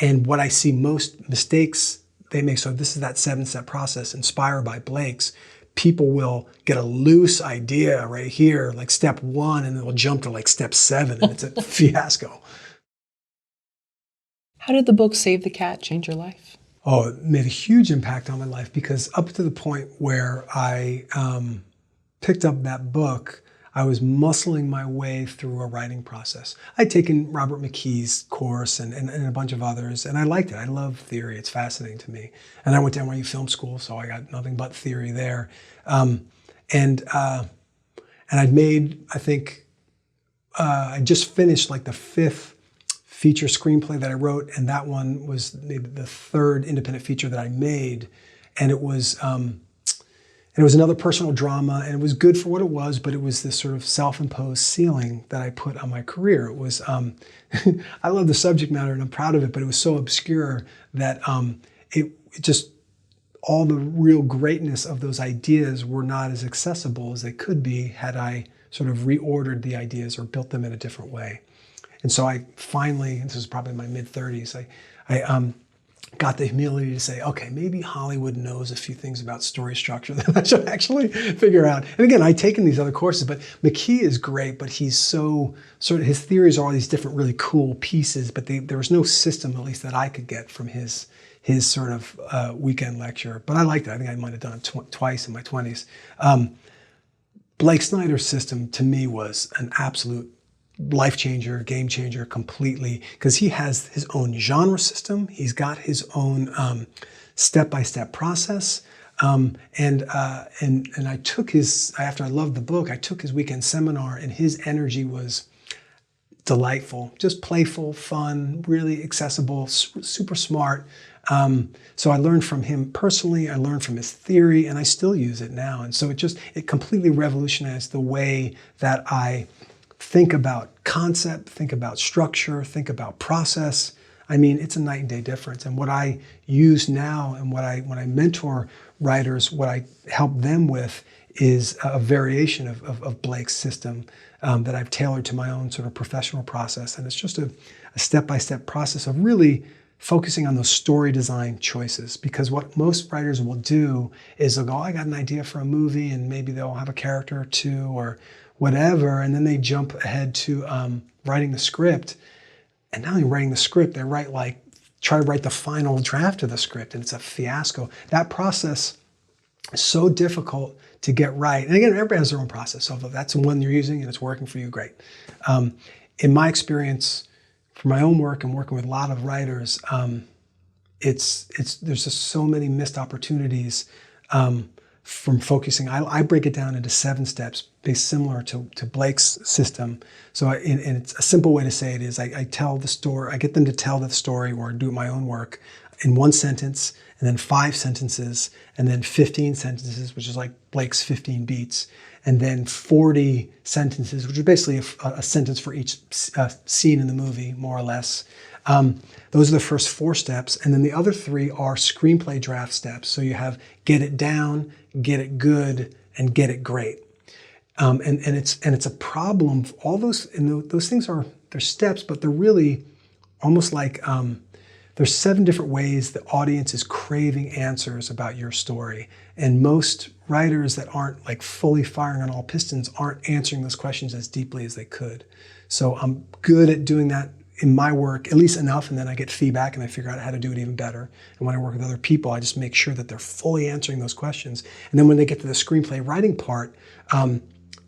And what I see most mistakes they make, so this is that 7-step process inspired by Blake's. People will get a loose idea right here, like step 1, and they'll jump to like step 7, and it's a fiasco. How did the book Save the Cat change your life? Oh, it made a huge impact on my life, because up to the point where I picked up that book, I was muscling my way through a writing process. I'd taken Robert McKee's course and a bunch of others, and I liked it. I love theory. It's fascinating to me. And I went to NYU Film School, so I got nothing but theory there. And I'd made, I think, I just finished like the 5th feature screenplay that I wrote, and that one was maybe the 3rd independent feature that I made. And it was another personal drama, and it was good for what it was, but it was this sort of self-imposed ceiling that I put on my career. It was, I love the subject matter and I'm proud of it, but it was so obscure that it just, all the real greatness of those ideas were not as accessible as they could be had I sort of reordered the ideas or built them in a different way. And so I finally, this was probably in my mid-30s, I got the humility to say, okay, maybe Hollywood knows a few things about story structure that I should actually figure out. And again, I'd taken these other courses, but McKee is great, but he's so, sort of, his theories are all these different really cool pieces, but there was no system, at least that I could get from his sort of weekend lecture. But I liked it. I think I might have done it twice in my 20s. Blake Snyder's system to me was an absolute life changer, game changer completely, because he has his own genre system. He's got his own step-by-step process. And I took his, after I loved the book, I took his weekend seminar, and his energy was delightful, just playful, fun, really accessible, super smart. So I learned from him personally, I learned from his theory, and I still use it now. And so it completely revolutionized the way that I think about concept, think about structure, think about process. I mean, it's a night and day difference. And what I use now, and when I mentor writers, what I help them with is a variation of Blake's system that I've tailored to my own sort of professional process. And it's just a step-by-step process of really focusing on those story design choices. Because what most writers will do is they'll go, oh, I got an idea for a movie, and maybe they'll have a character or two or whatever, and then they jump ahead to writing the script. And not only writing the script, they try to write the final draft of the script, and it's a fiasco. That process is so difficult to get right. And again, everybody has their own process. So if that's the one you're using and it's working for you, great. In my experience, for my own work and working with a lot of writers, there's just so many missed opportunities from focusing. I break it down into 7 steps, based similar to Blake's system. So, and it's a simple way to say it is, I tell the story, I get them to tell the story or do my own work in 1 sentence, and then 5 sentences, and then 15 sentences, which is like Blake's 15 beats, and then 40 sentences, which is basically a sentence for each scene in the movie, more or less. Those are the first 4 steps, and then the other 3 are screenplay draft steps. So you have get it down, get it good, and get it great. And it's a problem. All those things they're steps, but they're really almost like there's 7 different ways the audience is craving answers about your story, and most writers that aren't like fully firing on all pistons aren't answering those questions as deeply as they could. So I'm good at doing that in my work, at least enough, and then I get feedback and I figure out how to do it even better. And when I work with other people, I just make sure that they're fully answering those questions. And then when they get to the screenplay writing part,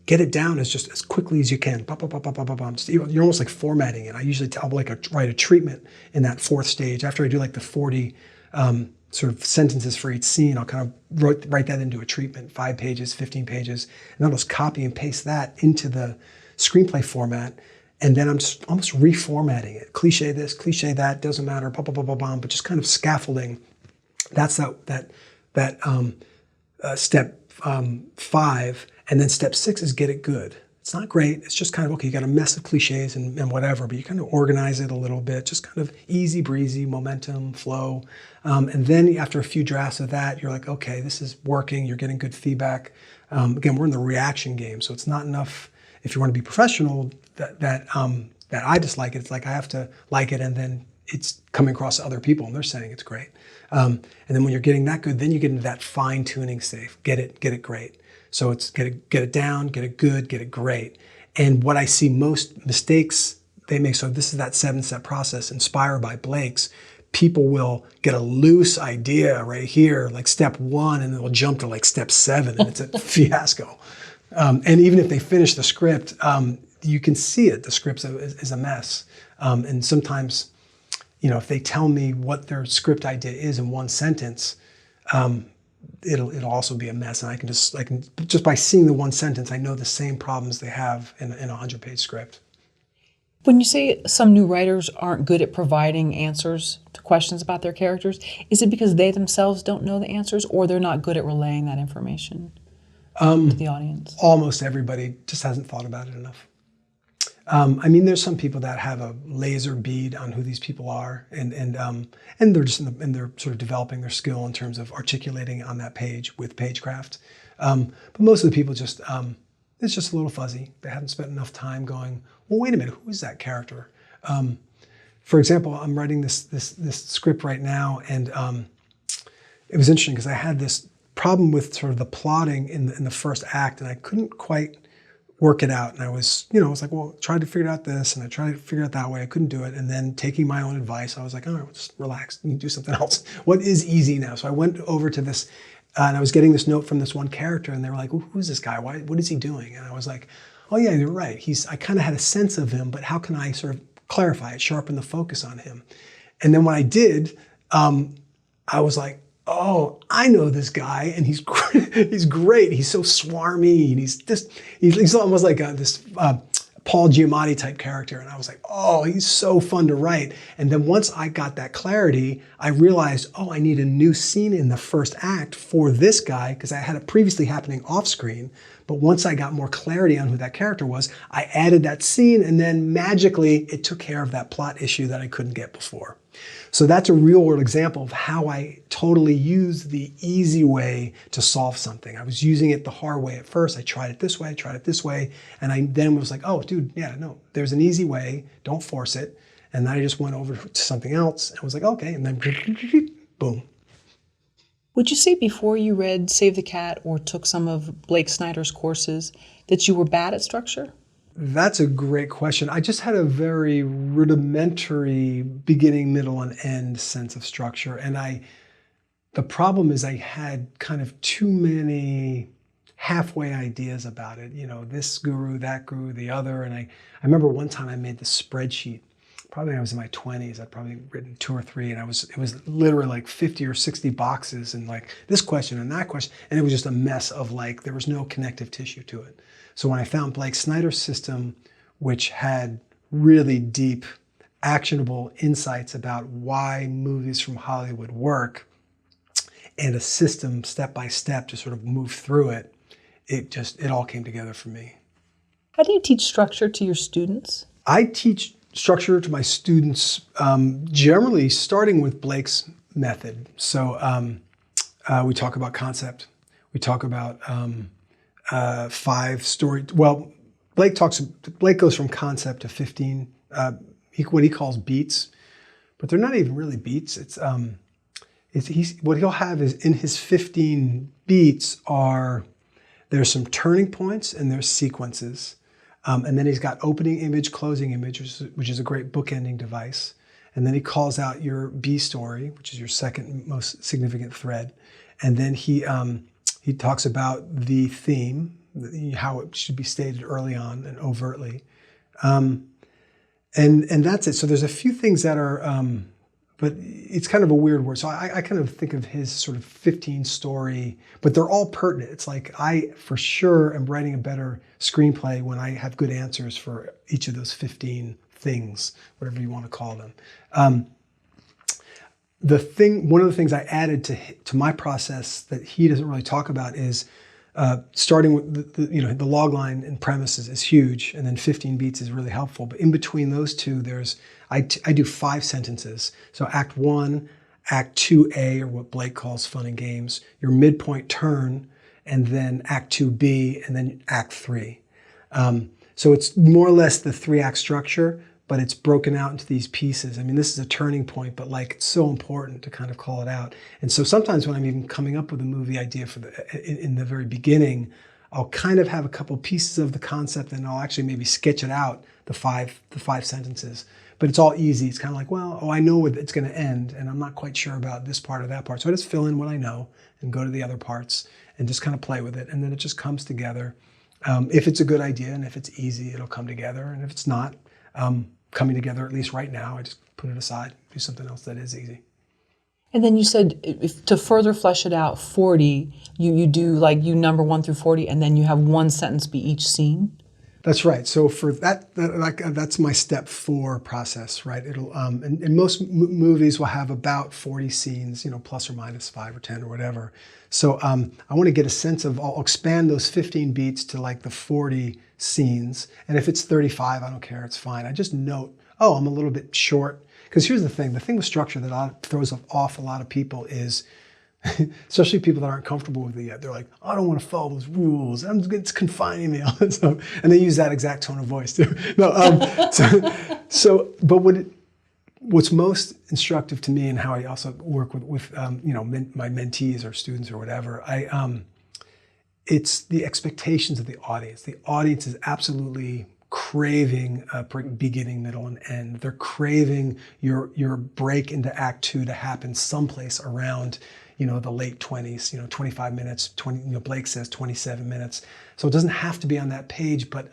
get it down as just as quickly as you can. You're almost like formatting it. I usually write a treatment in that 4th stage. After I do like the 40 sort of sentences for each scene, I'll kind of write that into a treatment, 5 pages, 15 pages, and I'll just copy and paste that into the screenplay format. And then I'm just almost reformatting it. Cliche this, cliche that, doesn't matter, but just kind of scaffolding. That's step 5. And then step 6 is get it good. It's not great. It's just kind of, okay, you got a mess of cliches and whatever, but you kind of organize it a little bit, just kind of easy breezy, momentum, flow. And then after a few drafts of that, you're like, okay, this is working. You're getting good feedback. Again, we're in the reaction game. So it's not enough, if you want to be professional, that I just like it. It's like I have to like it and then it's coming across to other people and they're saying it's great. And then when you're getting that good, then you get into that fine tuning stage. Get it great. So it's get it down, get it good, get it great. And what I see most mistakes they make, so this is that 7-step process inspired by Blake's. People will get a loose idea right here, like step 1, and they'll jump to like step 7, and it's a fiasco. And even if they finish the script, you can see it. The script is a mess. And sometimes, if they tell me what their script idea is in one sentence, it'll also be a mess. And I can just by seeing the one sentence, I know the same problems they have in a 100-page script. When you say some new writers aren't good at providing answers to questions about their characters, is it because they themselves don't know the answers, or they're not good at relaying that information to the audience? Almost everybody just hasn't thought about it enough. There's some people that have a laser bead on who these people are, and they're just they're sort of developing their skill in terms of articulating on that page with pagecraft. But most of the people just it's just a little fuzzy. They haven't spent enough time going, well, wait a minute, who is that character? For example, I'm writing this script right now, and it was interesting because I had this problem with sort of the plotting in the first act, and I couldn't quite work it out. And I was like, well, tried to figure out this, and I tried to figure it out that way. I couldn't do it. And then taking my own advice, I was like, all right, just relax and do something else. What is easy now? So I went over to this, and I was getting this note from this one character, and they were like, well, who's this guy? What is he doing? And I was like, oh yeah, you're right. I kind of had a sense of him, but how can I sort of clarify it, sharpen the focus on him? And then when I did, I was like, oh, I know this guy, and he's great. He's so swarmy, and he's almost like this Paul Giamatti type character. And I was like, oh, he's so fun to write. And then once I got that clarity, I realized, oh, I need a new scene in the first act for this guy, because I had it previously happening off screen. But once I got more clarity on who that character was, I added that scene, and then magically it took care of that plot issue that I couldn't get before. So that's a real world example of how I totally use the easy way to solve something. I was using it the hard way at first. I tried it this way, and I then was like, oh, dude, yeah, no, there's an easy way. Don't force it. And then I just went over to something else and was like, okay, and then boom. Would you say before you read Save the Cat or took some of Blake Snyder's courses that you were bad at structure? That's a great question. I just had a very rudimentary beginning, middle, and end sense of structure. And the problem is I had kind of too many halfway ideas about it. This guru, that guru, the other. And I remember one time I made this spreadsheet. Probably when I was in my 20s, I'd probably written 2 or 3, and it was literally like 50 or 60 boxes, and like this question and that question, and it was just a mess of like, there was no connective tissue to it. So when I found Blake Snyder's system, which had really deep, actionable insights about why movies from Hollywood work, and a system step by step to sort of move through it, it all came together for me. How do you teach structure to your students? I teach structure to my students, generally starting with Blake's method. So we talk about concept. We talk about 5 story. Well, Blake goes from concept to 15, what he calls beats, but they're not even really beats. What he'll have is in his 15 beats there's some turning points and there's sequences. And then he's got opening image, closing image, which is a great bookending device. And then he calls out your B story, which is your second most significant thread. And then he talks about the theme, how it should be stated early on and overtly. And that's it. So there's a few things that are, but it's kind of a weird word. So I kind of think of his sort of 15 story, but they're all pertinent. It's like I, for sure, am writing a better screenplay when I have good answers for each of those 15 things, whatever you want to call them. One of the things I added to my process that he doesn't really talk about is starting with the log line and premises is huge, and then 15 beats is really helpful. But in between those two, I do 5 sentences. So Act 1, Act 2A, or what Blake calls fun and games, your midpoint turn, and then Act 2B, and then Act 3. So it's more or less the 3-act structure, but it's broken out into these pieces. I mean, this is a turning point, but like it's so important to kind of call it out. And so sometimes when I'm even coming up with a movie idea for in the very beginning, I'll kind of have a couple pieces of the concept, and I'll actually maybe sketch it out, the five sentences. But it's all easy. It's kind of like, well, oh, I know where it's going to end, and I'm not quite sure about this part or that part. So I just fill in what I know and go to the other parts and just kind of play with it. And then it just comes together. If it's a good idea and if it's easy, it'll come together. And if it's not coming together, at least right now, I just put it aside, do something else that is easy. And then you said to further flesh it out, 40, you do like you number 1 through 40, and then you have one sentence be each scene? That's right. So for that's my step 4 process, right? It'll and most movies will have about 40 scenes, plus or minus 5 or 10 or whatever. So I want to get a sense of, I'll expand those 15 beats to like the 40 scenes. And if it's 35, I don't care, it's fine. I just note, oh, I'm a little bit short. Because here's the thing with structure that throws off a lot of people is, especially people that aren't comfortable with it yet. They're like, I don't want to follow those rules. It's confining me. And they use that exact tone of voice too. No, but what's most instructive to me, and how I also work with my mentees or students or whatever, it's the expectations of the audience. The audience is absolutely craving a beginning, middle, and end. They're craving your break into Act 2 to happen someplace around the late 20s, 25 minutes, Blake says 27 minutes. So it doesn't have to be on that page, but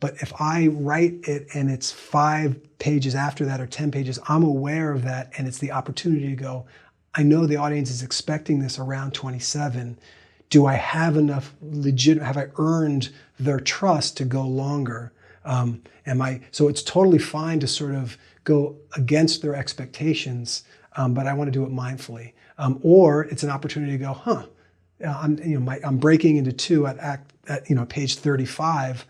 if I write it and it's 5 pages after that or 10 pages, I'm aware of that, and it's the opportunity to go, I know the audience is expecting this around 27. Do I have enough have I earned their trust to go longer? So it's totally fine to sort of go against their expectations, but I want to do it mindfully. Or it's an opportunity to go, I'm breaking into 2 at page 35.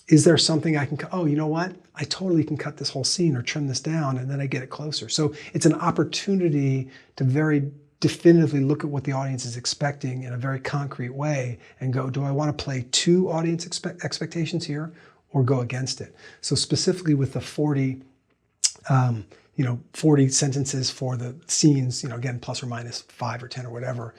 Is there something I can, you know what? I totally can cut this whole scene or trim this down, and then I get it closer. So it's an opportunity to very definitively look at what the audience is expecting in a very concrete way and go, do I want to play to audience expectations here or go against it? So specifically with the 40 sentences for the scenes, again, plus or minus 5 or 10 or whatever.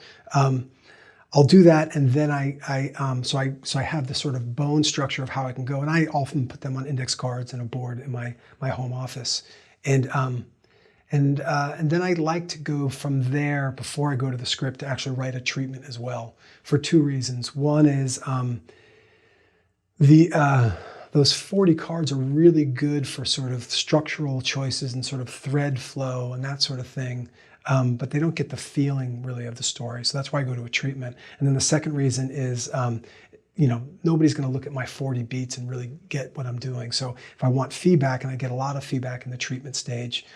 I'll do that, and then I have this sort of bone structure of how I can go, and I often put them on index cards and a board in my home office, and then I like to go from there before I go to the script to actually write a treatment as well, for 2 reasons. One is those 40 cards are really good for sort of structural choices and sort of thread flow and that sort of thing. But they don't get the feeling really of the story. So that's why I go to a treatment. And then the second reason is, nobody's going to look at my 40 beats and really get what I'm doing. So if I want feedback, and I get a lot of feedback in the treatment stage,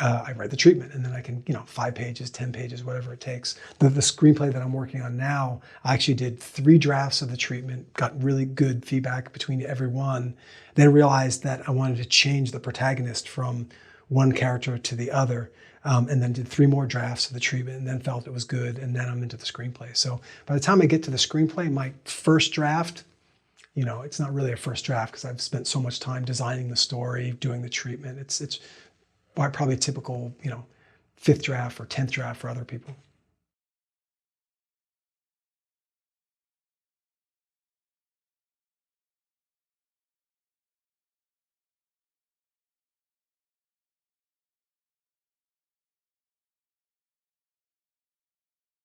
I write the treatment, and then I can, 5 pages, 10 pages, whatever it takes. The screenplay that I'm working on now, I actually did 3 drafts of the treatment, got really good feedback between every one, then realized that I wanted to change the protagonist from one character to the other, and then did 3 more drafts of the treatment, and then felt it was good, and then I'm into the screenplay. So by the time I get to the screenplay, my first draft, it's not really a first draft because I've spent so much time designing the story, doing the treatment. It's probably a typical, 5th draft or 10th draft for other people.